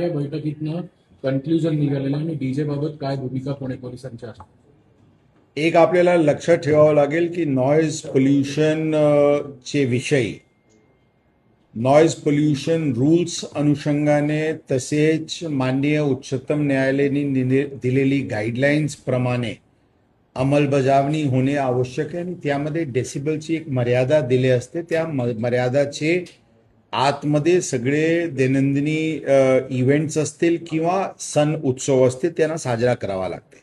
या बैठकीतनं कन्क्लुजन निघालेलं आणि डीजे बाबत काय भूमिका पुणे पोलिसांची असते? एक आपल्याला लक्षात ठेवावं लागेल की नॉईज पोल्युशन चे विषय नॉईज पोल्युशन रूल्स अनुषंगाने तसेच माननीय उच्चतम न्यायालयाने दिलेली गाईडलाईन्स प्रमाणे अंमलबजावणी होणे आवश्यक आहे आणि त्यामध्ये डेसिबलची एक मर्यादा दिली असते. त्या मर्यादाचे आतमध्ये सगळे दैनंदिनी इव्हेंट्स असतील किंवा सण उत्सव असतील त्यांना साजरा करावा लागते.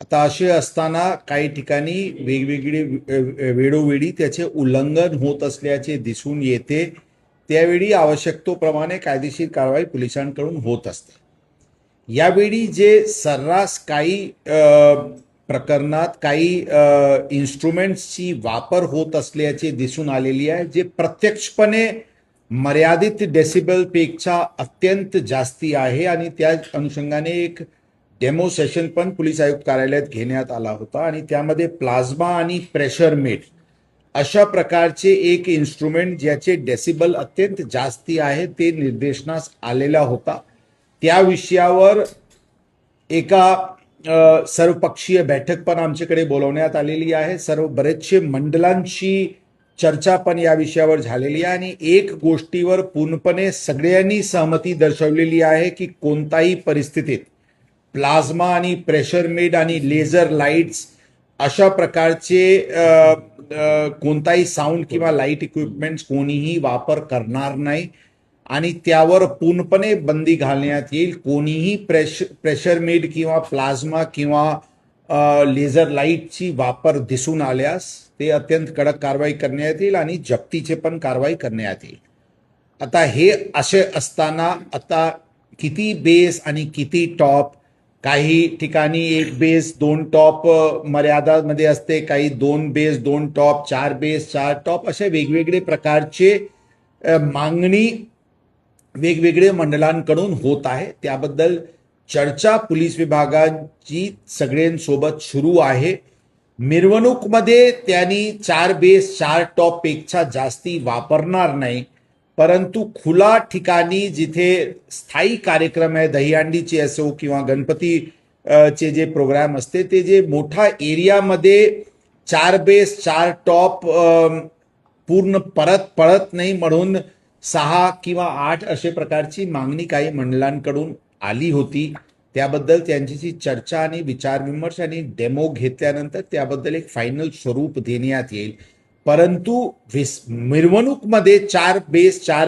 आता असे असताना काही ठिकाणी वेगवेगळे वेळोवेळी त्याचे उल्लंघन होत असल्याचे दिसून येते. त्यावेळी आवश्यकतेप्रमाणे कायदेशीर कारवाई पोलिसांकडून होत असते. यावेळी जे सर्रास काही प्रकरणात काही इन्स्ट्रुमेंट्सची वापर होत असल्याचे दिसून आलेली आहे, जे प्रत्यक्षपणे मर्यादित डेसिबलपेक्षा अत्यंत जास्ती आहे आणि त्या अनुषंगाने एक डेमो सेशन पण पोलीस आयुक्त कार्यालयात घेण्यात आला होता आणि त्यामध्ये प्लाझ्मा आणि प्रेशर मीट अशा प्रकारचे एक इन्स्ट्रुमेंट ज्याचे डेसिबल अत्यंत जास्ती आहे ते निर्देशनास आलेला होता. त्या विषयावर एका सर्वपक्षीय बैठक पण आमच्याकडे बोलवण्यात आलेली आहे. बरेचसे मंडळांची चर्चा पण या विषयावर झालेली आहे आणि एक गोष्टीवर पूर्णपणे सगळ्यांनी सहमती दर्शवलेली आहे की कोणताही परिस्थितीत प्लाझ्मा आणि प्रेशर मीड आणि लेझर लाईट्स अशा प्रकारचे कोणताही साऊंड किंवा लाईट इक्विपमेंट्स कोणीही वापर करणार नाही आणि त्यावर पूर्णपणे बंदी घालण्यात येईल. कोणीही प्रेशर मीड किंवा प्लाझ्मा किंवा लेझर लाईटची वापर दिसून आल्यास ते अत्यंत कडक कारवाई करण्यात येईल आणि जप्तीचे पण कारवाई करण्यात येईल. आता हे असे असताना आता किती बेस आणि किती टॉप, काही ठिकाणी एक बेस 2 टॉप मर्यादामध्ये असते, काही 2 बेस 2 टॉप, 4 बेस 4 टॉप, अशा वेगवेगळे प्रकारचे मागणी वेगवेगळे मंडळांकडून होत आहे. त्याबद्दल चर्चा पोलीस विभागाची सगळ्यांसोबत सुरू आहे. मिरवणूकमध्ये त्यांनी 4 बेस 4 टॉप पेक्षा जास्ती वापरणार नाही, परंतु खुला ठिकाणी जिथे स्थायी कार्यक्रम आहे, दहीहंडीचे असो किंवा गणपती चे जे प्रोग्राम असते ते जे मोठा एरियामध्ये 4 बेस 4 टॉप पूर्ण पळत नाही म्हणून 6 किंवा 8 अशा प्रकारची मागणी काही मंडळांकडून आली होती. त्याबद्दल त्यांच्याशी चर्चा आणि विचारविमर्श आणि डेमो घेतल्यानंतर त्याबद्दल एक फायनल स्वरूप देण्यात येईल. परंतु मिरवणूकमध्ये 4 बेस 4